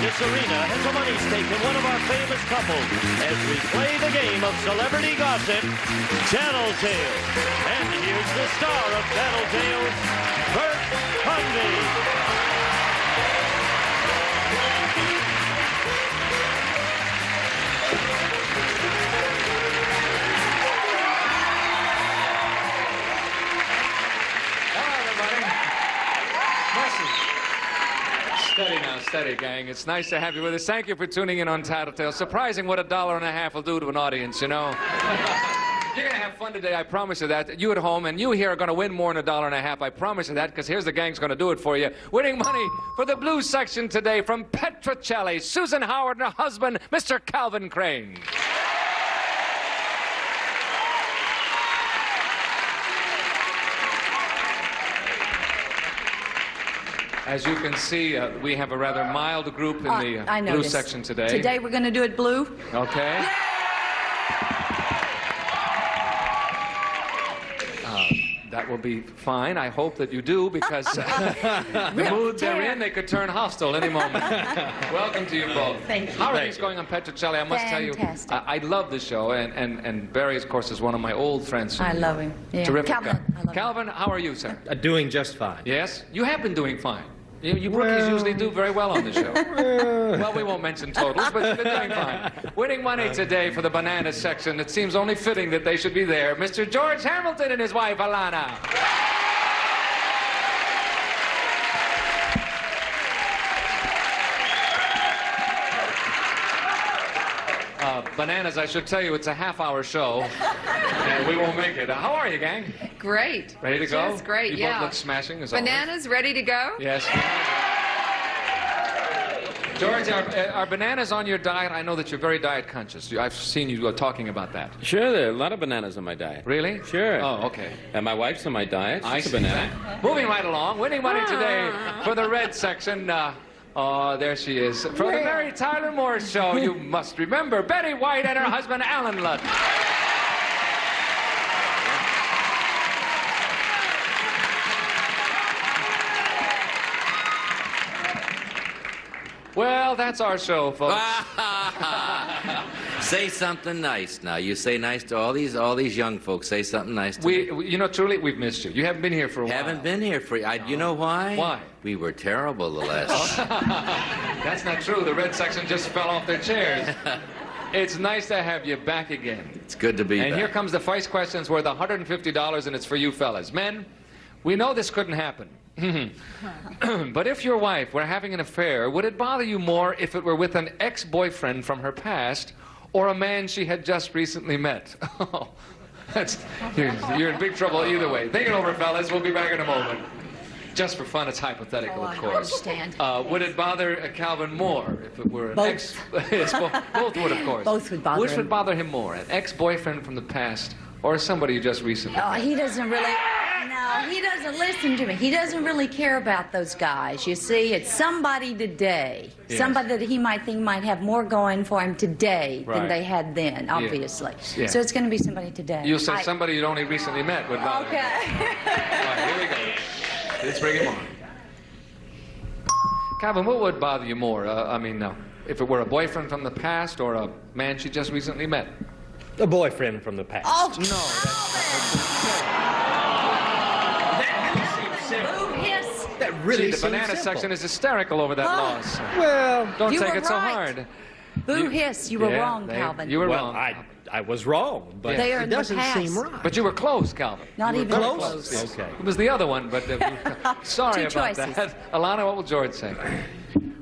this arena has a money stake in one of our famous couples as we play the game of celebrity gossip, Tattletales. And here's the star of Tattletales, Bert Hunby. Steady now, steady, gang. It's nice to have you with us. Thank you for tuning in on Tattletales. Surprising what $1.50 will do to an audience, you know. You're going to have fun today, I promise you that. You at home and you here are going to win more than $1.50. I promise you that, because here's the gang's going to do it for you. Winning money for the blue section today from Tattletales, Susan Howard and her husband, Mr. Calvin Crane. As you can see, we have a rather mild group in the blue section today. Today we're going to do it blue. Okay. That will be fine. I hope that you do, because the mood they're in, they could turn hostile any moment. Welcome to you both. Thank you. How are things going on Tattletales? I must tell you, I love the show, and Barry, of course, is one of my old friends. I love him. Yeah. Terrific. Calvin, I love Calvin, how are you, sir? Doing just fine. Yes? You have been doing fine. You rookies usually do very well on the show. Well, we won't mention totals, but you've been doing fine. Winning money today for the banana section. It seems only fitting that they should be there. Mr. George Hamilton and his wife, Alana. Bananas, I should tell you, it's a half-hour show, and we won't make it. How are you, gang? Great. Ready to go? Just great, you both look smashing, as Bananas ready to go? Yes. George, are bananas on your diet? I know that you're very diet conscious. I've seen you talking about that. Sure, there are a lot of bananas on my diet. Really? Sure. Oh, okay. And my wife's on my diet. She's a banana. Moving right along, winning money today for the red section. Oh, there she is. For the Mary Tyler Moore Show, you must remember Betty White and her husband, Alan Lutt. Well, that's our show, folks. Say something nice now. You say nice to all these young folks. Say something nice to me. You know, truly, we've missed you. You haven't been here for a while. Haven't been here for... you know why? Why? We were terrible the last... That's not true. The red section just fell off their chairs. It's nice to have you back again. It's good to be back. And here comes the first question's worth $150, and it's for you fellas. Men, we know this couldn't happen. But if your wife were having an affair, would it bother you more if it were with an ex-boyfriend from her past or a man she had just recently met? Oh, you're in big trouble either way. Think it over, fellas. We'll be back in a moment. Just for fun, it's hypothetical, of course. I understand. Would it bother Calvin more if it were an ex... Yes, both would, of course. Both would bother Which him. would bother him more, an ex-boyfriend from the past or somebody you just recently met? He doesn't really... No, he doesn't listen to me. He doesn't really care about those guys. You see, it's somebody today. Yes. Somebody that he might think might have more going for him today than they had then, obviously. Yeah. So it's going to be somebody today. You say somebody you'd only recently met would bother him. Okay. All right, here we go. Let's bring him on. Calvin, what would bother you more? If it were a boyfriend from the past or a man she just recently met? A boyfriend from the past. Oh, That really the banana section is hysterical over that loss. Well, don't you take were it so right. hard. Boo hiss, you were wrong, Calvin. You were well, wrong. I was wrong, but They are it in the doesn't past. seem right. But you were close, Calvin. Not You were even very close. Yes. Okay. It was the other one, but sorry Two about choices. that. Alana, what will George say?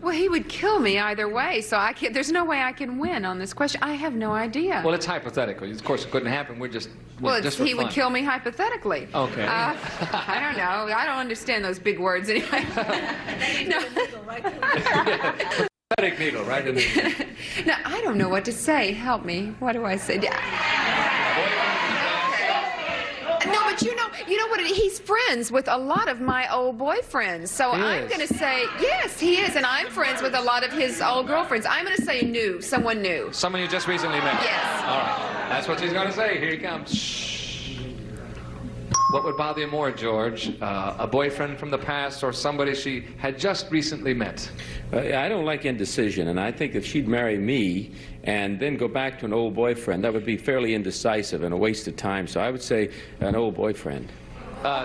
Well, he would kill me either way, so there's no way I can win on this question. I have no idea. Well, it's hypothetical. Of course, it couldn't happen. Just for he would fun. kill me hypothetically. Okay. I don't know. I don't understand those big words anyway. No. Pathetic needle, right in the... No, I don't know what to say. Help me. What do I say? No, but you know what? He's friends with a lot of my old boyfriends. So I'm going to say, yes, he is. And I'm friends with a lot of his old girlfriends. I'm going to say new. Someone new. Someone you just recently met? Yes. All right. That's what she's going to say. Here he comes. Shh. What would bother you more, George? A boyfriend from the past or somebody she had just recently met? I don't like indecision, and I think if she'd marry me and then go back to an old boyfriend, that would be fairly indecisive and a waste of time. So I would say an old boyfriend. No.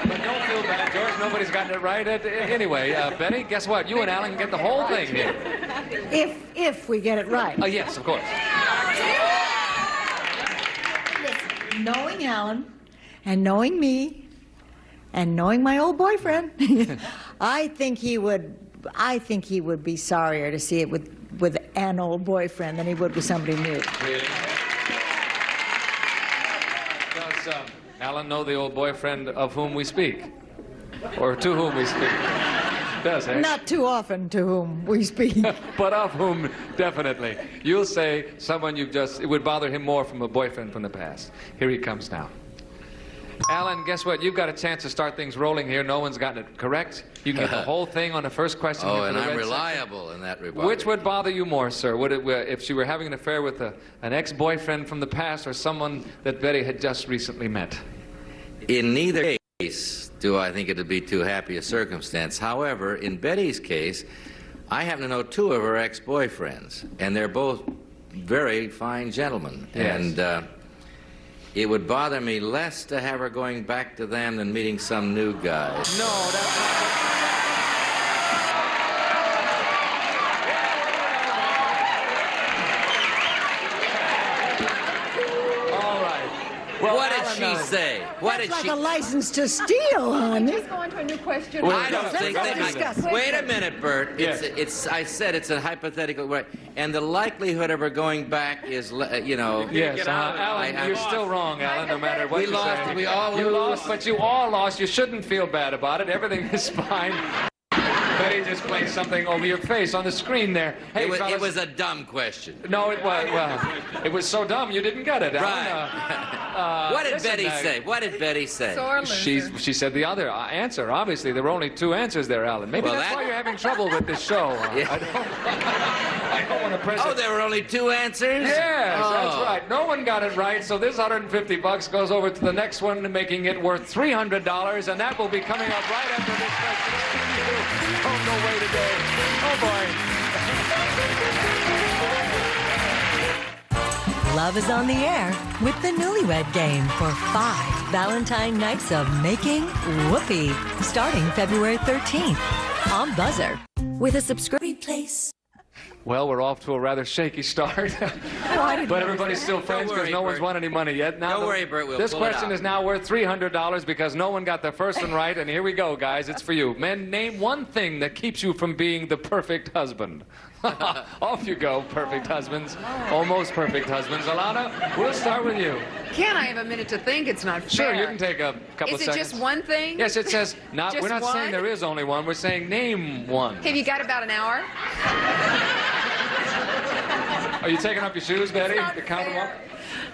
But don't feel bad, George. Nobody's gotten it right. Anyway, Betty, guess what? You and Alan can get the whole thing here. If we get it right. Yes, of course. Listen, knowing Alan and knowing me and knowing my old boyfriend, I think he would be sorrier to see it with an old boyfriend than he would with somebody new. Really? Does Alan know the old boyfriend of whom we speak? Or to whom we speak? Does, eh? Not too often to whom we speak. But of whom, definitely. You'll say someone it would bother him more from a boyfriend from the past. Here he comes now. Alan, guess what? You've got a chance to start things rolling here. No one's gotten it correct. You can get the whole thing on the first question. Oh, and I'm reliable in that regard. Which would bother you more, sir? Would it, if she were having an affair with an ex-boyfriend from the past or someone that Betty had just recently met? In neither case do I think it would be too happy a circumstance. However, in Betty's case, I happen to know two of her ex-boyfriends, and they're both very fine gentlemen. Yes. And it would bother me less to have her going back to them than meeting some new guy. No, that's not... What did she say? What did That's she? like a license to steal, honey. Let's go on to a new question. I don't think Let's they discuss. Wait a minute, Bert. Yes. I said it's a hypothetical, right? And the likelihood of her going back is, you know. Yes, Alan, you're still wrong, Alan, no matter what We you lost, say. we all You lose. lost, but you all lost. You shouldn't feel bad about it. Everything is fine. Betty just placed something over your face on the screen there. Hey, It fellas. was a dumb question. No, it was. Well, it was so dumb you didn't get it, Alan. Right. What did listen, Betty say? What did Betty say? Sore loser. She said the other answer. Obviously, there were only two answers there, Alan. Maybe Well, that's that- why you're having trouble with this show. Yeah. I don't want to press Oh, it. there were only two answers? Yes, Oh. that's right. No one got it right, so this $150 goes over to the next one, making it worth $300, and that will be coming up right after this question. Oh, no way today. Oh, boy. Love is on the air with the Newlywed Game for 5 Valentine nights of making whoopee, starting February 13th on Buzzer. With a subscription place. Well, we're off to a rather shaky start. But everybody's still friends because worry, no one's Bert. won any money yet. Now Don't worry, Bert, we'll This pull it question out. is now worth $300 because no one got the first one right. And here we go, guys. It's for you. Men, name one thing that keeps you from being the perfect husband. Off you go, perfect husbands. Almost perfect husbands. Alana, we'll start with you. Can I have a minute to think? It's not fair. Sure, you can take a couple Is of it seconds. just one thing? Yes, it says not. Just We're not saying one? there is only one. We're saying name one. Have you got about an hour? Are you taking off your shoes, Betty, Not to count them up? fair.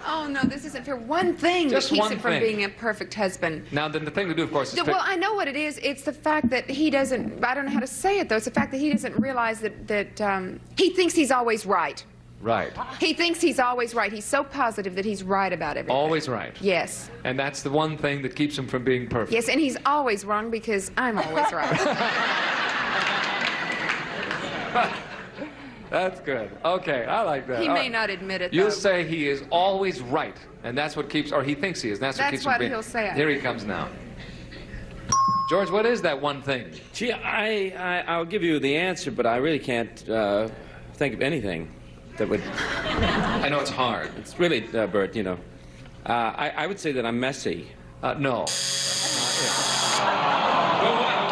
Oh, no, this isn't for one thing Just that keeps one him from thing. being a perfect husband. Now, then the thing to do, of course, is pick... Well, I know what it is. It's the fact that he doesn't, I don't know how to say it, though. It's the fact that he doesn't realize that he thinks he's always right. Right. He thinks he's always right. He's so positive that he's right about everything. Always right. Yes. And that's the one thing that keeps him from being perfect. Yes, and he's always wrong because I'm always right. That's good. Okay, I like that. He All may right. not admit it, You'll though. say he is always right, and that's what keeps, or he thinks he is, and that's what That's keeps him what being. he'll say, I Here he think. comes now. George, what is that one thing? Gee, I'll give you the answer, but I really can't think of anything that would... I know it's hard. It's really, Bert, you know. I would say that I'm messy. No. Well,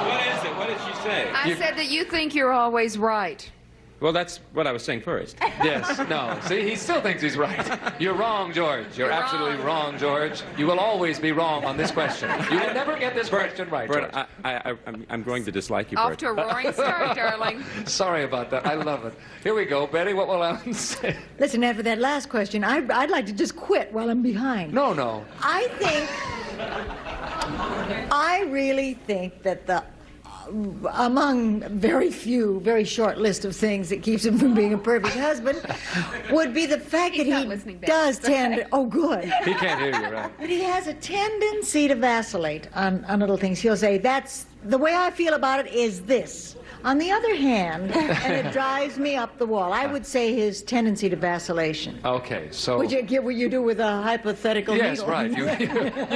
what is it? What did she say? I said that you think you're always right. Well, that's what I was saying first. Yes, no. See, he still thinks he's right. You're wrong, George. You're absolutely wrong, George. You will always be wrong on this question. You will never get this question right, Bert, George. I'm going to dislike you, Off Bert. to a roaring start, darling. Sorry about that. I love it. Here we go. Betty, what will Alan say? Listen, after that last question, I'd like to just quit while I'm behind. No, no. I really think that the among very few, very short list of things that keeps him from being a perfect husband would be the fact that he does tend, oh good. He can't hear you, right? But he has a tendency to vacillate on little things. He'll say, that's, the way I feel about it is this. On the other hand, and it drives me up the wall, I would say his tendency to vacillation. Okay, so... Would you get what you do with a hypothetical yes, needle? right. You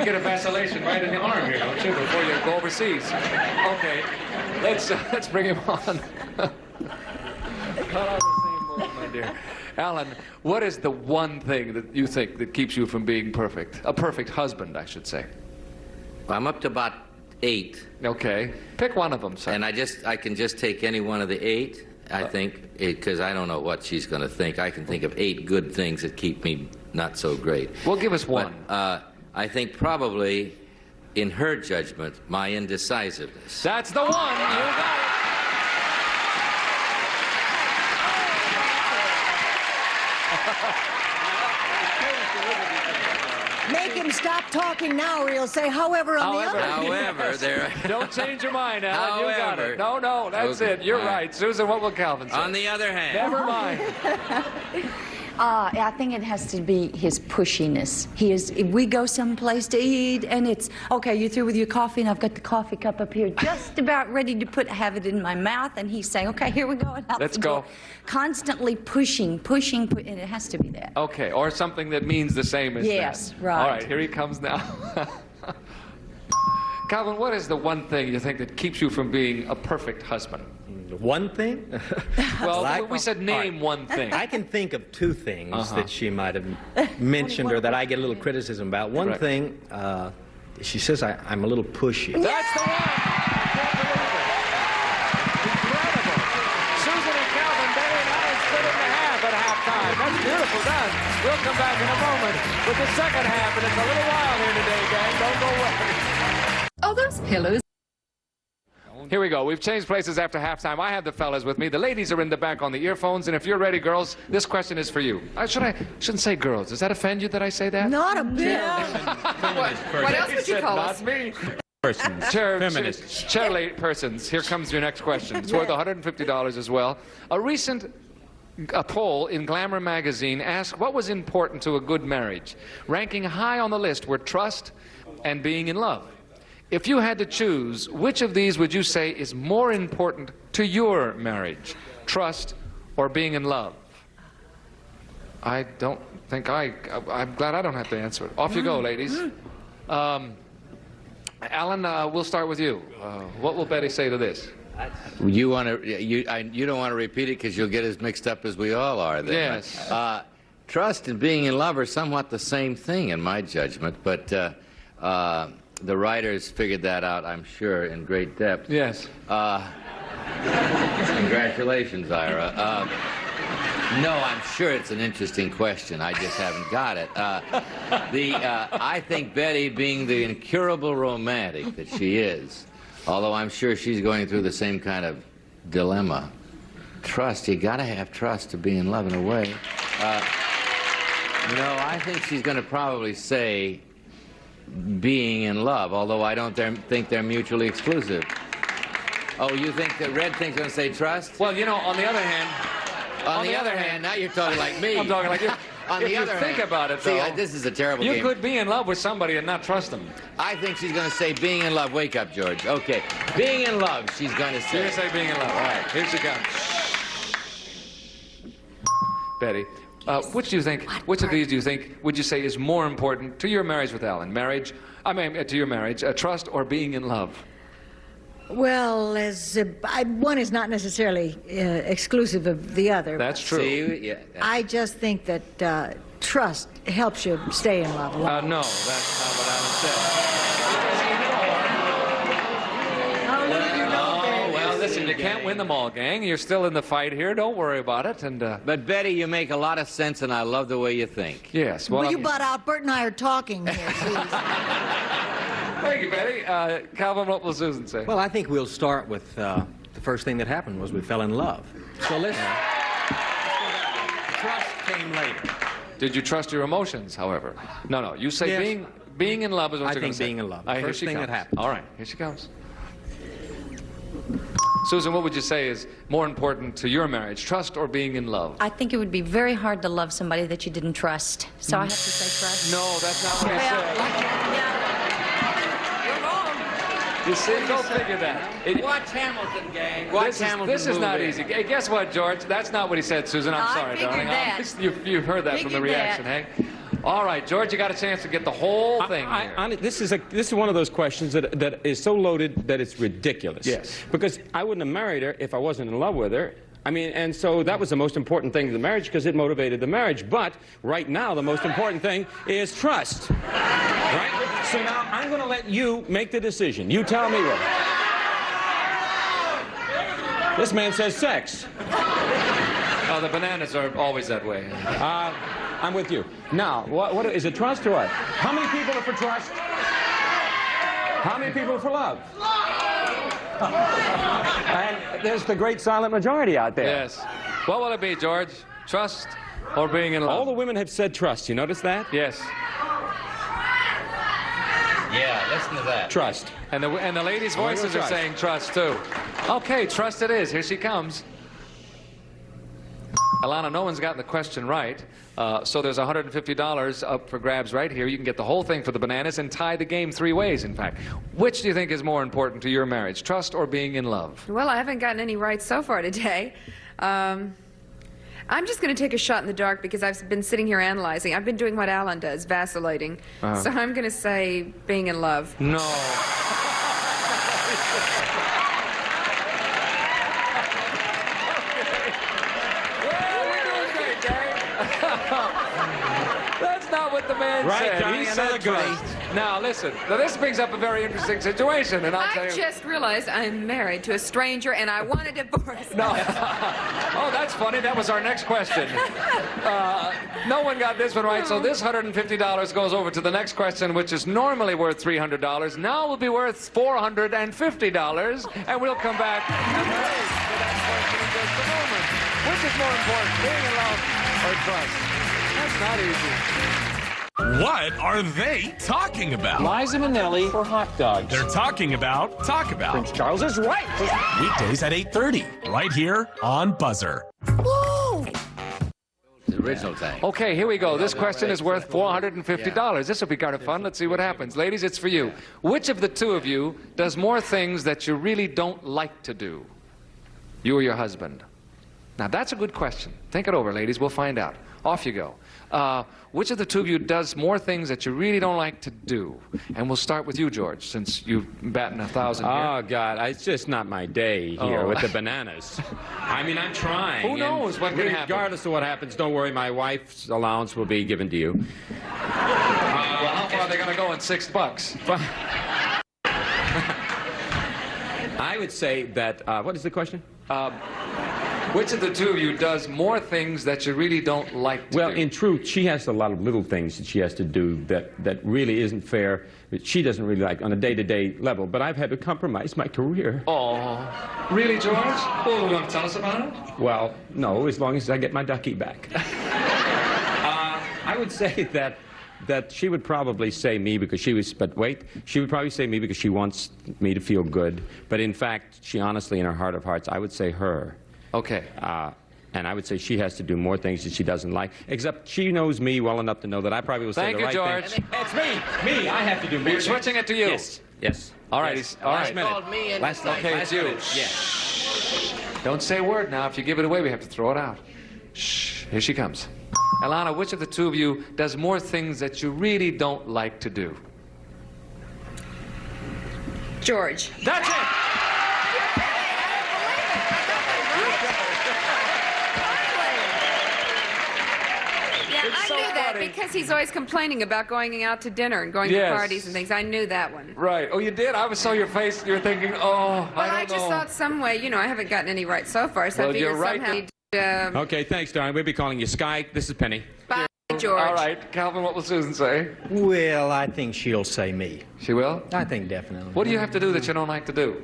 get a vacillation right in the arm here, don't you, before you go overseas. Okay, let's bring him on. Not on the same boat, my dear. Alan, what is the one thing that you think that keeps you from being perfect? A perfect husband, I should say. I'm up to about 8. Okay. Pick one of them, sir. And I can just take any one of the 8, I think, because I don't know what she's going to think. I can think of 8 good things that keep me not so great. Well, give us one. But, I think probably, in her judgment, my indecisiveness. That's the one. You got it. Make him stop talking now or he'll say, however, on the other. However, there... Don't change your mind, Alan. You got However. it. No, that's Okay. it. You're right. Susan, what will Calvin say? On the other hand... Never mind. I think it has to be his pushiness. If we go someplace to eat and it's, okay, you through with your coffee and I've got the coffee cup up here just about ready to have it in my mouth and he's saying, okay, here we go. And out Let's the go. door. Constantly pushing, and it has to be that. Okay, or something that means the same as Yes, that. right. All right, here he comes now. Calvin, what is the one thing you think that keeps you from being a perfect husband? One thing? Well, we said name one thing. I can think of 2 things that she might have mentioned or that I get a little criticism about. One Right. thing, she says I'm a little pushy. That's the one! Incredible! Susan and Calvin, Betty and Alan split it in half at halftime. That's beautiful done. We'll come back in a moment with the second half, and it's a little wild here today, gang. Don't go away. Oh, those pillows. Here we go. We've changed places after halftime. I have the fellas with me. The ladies are in the back on the earphones. And if you're ready, girls, this question is for you. Shouldn't say girls. Does that offend you that I say that? Not a bit. What else would you call us? Not me. Persons. Feminists. Chair persons. Here comes your next question. It's worth $150 as well. A recent poll in Glamour magazine asked what was important to a good marriage. Ranking high on the list were trust and being in love. If you had to choose, which of these would you say is more important to your marriage? Trust or being in love? I don't think I'm glad I don't have to answer it. Off you go, ladies. Alan, we'll start with you. What will Betty say to this? You don't want to repeat it because you'll get as mixed up as we all are then. Yes. Trust and being in love are somewhat the same thing in my judgment, but the writers figured that out, I'm sure, in great depth. Yes. Congratulations, Ira. No, I'm sure it's an interesting question. I just haven't got it. I think Betty, being the incurable romantic that she is, although I'm sure she's going through the same kind of dilemma. Trust, you got to have trust to be in love in a way. No, I think she's going to probably say being in love, although I don't think they're mutually exclusive. Oh, you think that Red thing's going to say trust? Well, you know, on the other hand... On the other hand, now you're talking like me. I'm talking like you. On if the you other think hand, about it, though... See, this is a terrible you game. could be in love with somebody and not trust them. I think she's going to say being in love. Wake up, George. Okay. Being in love, she's going to say. You're going to say being in love. All right, here she comes. Betty, which of these do you think, would you say is more important to your marriage with Alan? To your marriage, trust or being in love? Well, one is not necessarily exclusive of the other. That's true. See, yeah. I just think that trust helps you stay in love. No, that's not what Alan said. Well, listen, you can't win them all, gang. You're still in the fight here. Don't worry about it. And But Betty, you make a lot of sense, and I love the way you think. yes. Will you butt out? Bert and I are talking here, please. Thank you, Betty. Calvin, what will Susan say? Well, I think we'll start with the first thing that happened was we fell in love. So listen. Trust came later. Did you trust your emotions, however? No. You say Yes. being in love is what I you're going think to say. being in love. Here First she thing comes. that happened. All right, here she comes. Susan, what would you say is more important to your marriage, trust or being in love? I think it would be very hard to love somebody that you didn't trust. So I have to say trust. No, that's not what I said. Yeah. You see, go figure that. Watch Hamilton, gang. Watch Hamilton. This is not movie. easy. Hey, guess what, George? That's not what he said, Susan. I'm sorry, darling. That. You heard that from the reaction, hey? All right, George, you got a chance to get the whole thing here. This is one of those questions that is so loaded that it's ridiculous. Yes. Because I wouldn't have married her if I wasn't in love with her. I mean, and so that was the most important thing to the marriage because it motivated the marriage. But right now, the most important thing is trust. Right? So now I'm going to let you make the decision. You tell me what. This man says sex. Oh, the bananas are always that way. I'm with you. Now, what is it, trust or what? How many people are for trust? How many people are for love? And there's the great silent majority out there. Yes. What will it be, George? Trust or being in love? All the women have said trust. You notice that? Yes. Yeah, listen to that. Trust. And the ladies' voices are saying trust, too. Okay, trust it is. Here she comes. Alana, no one's gotten the question right, so there's $150 up for grabs right here. You can get the whole thing for the bananas and tie the game 3 ways, in fact. Which do you think is more important to your marriage, trust or being in love? Well, I haven't gotten any right so far today. I'm just going to take a shot in the dark because I've been sitting here analyzing. I've been doing what Alan does, vacillating. So I'm going to say being in love. No. That's not what the man said. Johnny, He said trust. Now, listen. Now, this brings up a very interesting situation, and I'll tell I you. just realized I'm married to a stranger and I want a divorce. No. Oh, that's funny. That was our next question. No one got this one right, so this $150 goes over to the next question, which is normally worth $300. Now will be worth $450, and we'll come back and raise for that question in just a moment. Which is more important, being in love or trust? That's not easy. What are they talking about? Liza Minnelli for hot dogs. They're talking about Talk About. Prince Charles is right. Weekdays at 8:30, right here on Buzzer. The original thing. Okay, here we go. This question is worth $450. This will be kind of fun. Let's see what happens. Ladies, it's for you. Which of the two of you does more things that you really don't like to do? You or your husband? Now, that's a good question. Think it over, ladies. We'll find out. Off you go. Which of the two of you does more things that you really don't like to do? And we'll start with you, George, since you've batting 1,000 here. Oh, God, it's just not my day here with the bananas. I mean, I'm trying. Who knows what can happen? Regardless of what happens, don't worry, my wife's allowance will be given to you. Well, how far are they going to go in $6? I would say that, what is the question? Which of the two of you does more things that you really don't like to do? Well, in truth, she has a lot of little things that she has to do that really isn't fair, that she doesn't really like on a day-to-day level. But I've had to compromise my career. Oh, really, George? Well, you want to tell us about it? Well, no, as long as I get my ducky back. I would say that she would probably say me because she was, but wait, she would probably say me because she wants me to feel good. But in fact, she honestly, in her heart of hearts, I would say her. Okay. And I would say she has to do more things that she doesn't like. Except she knows me well enough to know that I probably will say the right George. thing. It's me. Me. I have to do more. We're switching it to you. Yes. Yes. All right. Yes. All Last right. minute. Called me and Last night. Okay, it's you. Yeah. Don't say a word now. If you give it away, we have to throw it out. Shh. Here she comes. Alana, which of the two of you does more things that you really don't like to do? George. That's it. I knew that because he's always complaining about going out to dinner and going to parties and things. I knew that one. Right. Oh, you did? I saw your face. You were thinking, oh, Well, I I don't just know. thought some way, you know, I haven't gotten any right so far, so Well, I figured you're right. somehow. Okay, thanks, darling. We'll be calling you Sky. This is Penny. Bye, George. All right. Calvin, what will Susan say? Well, I think she'll say me. She will? I think definitely. What do you have to do that you don't like to do?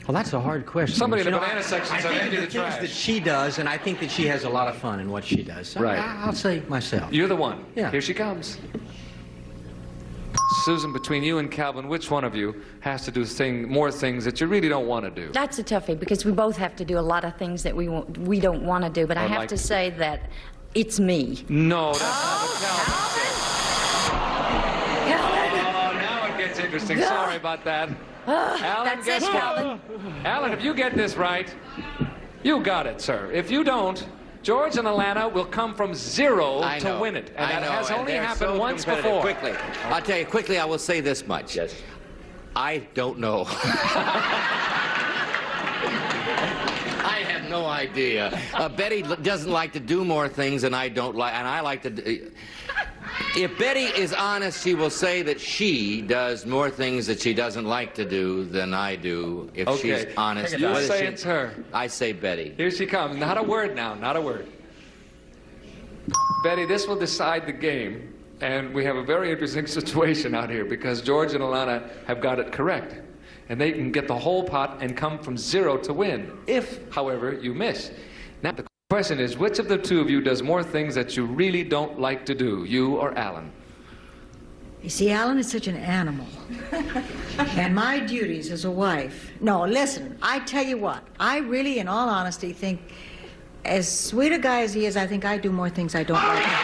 Well, that's a hard question. Somebody in the You know, banana section I said think empty the the things trash. that she does, and I think that she has a lot of fun in what she does. So Right. I'll say myself. You're the one. Yeah. Here she comes. Susan, between you and Calvin, which one of you has to do more things that you really don't want to do? That's a toughie because we both have to do a lot of things that we don't want to do. But I have to say that it's me. No, that's not what Calvin said. Oh, now it gets interesting. Sorry about that. Alan, That's it, Calvin. Alan, if you get this right, you got it, sir. If you don't, George and Alana will come from 0 to win it. And that has only happened once before. Quickly, I'll tell you quickly, I will say this much. Yes. I don't know. I have no idea. Betty doesn't like to do more things than I don't like, and I like to do. If Betty is honest, she will say that she does more things that she doesn't like to do than I do. If she's honest, you say it's her. I say Betty. Here she comes. Not a word now. Not a word. Betty, this will decide the game, and we have a very interesting situation out here because George and Alana have got it correct, and they can get the whole pot and come from 0 to win. If, however, you miss. Now the question is, which of the two of you does more things that you really don't like to do, you or Alan? You see, Alan is such an animal. And my duties as a wife... No, listen, I tell you what. I really, in all honesty, think as sweet a guy as he is, I think I do more things I don't like to do.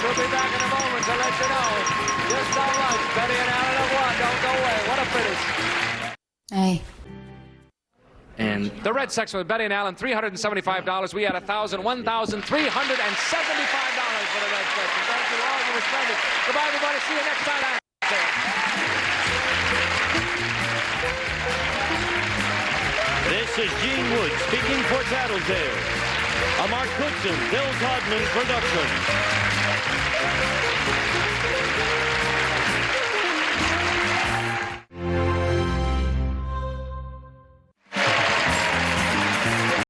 We'll be back in a moment to let you know just how much Betty and Alan have won. Don't go away. What a finish. Hey. And the red section with Betty and Alan, $375. We had $1,000, $1,375 for the red section. Thank you to all of you who spent it. Goodbye, everybody. See you next time. This is Gene Wood speaking for Tattletales, a Mark Goodson, Bill Todman production.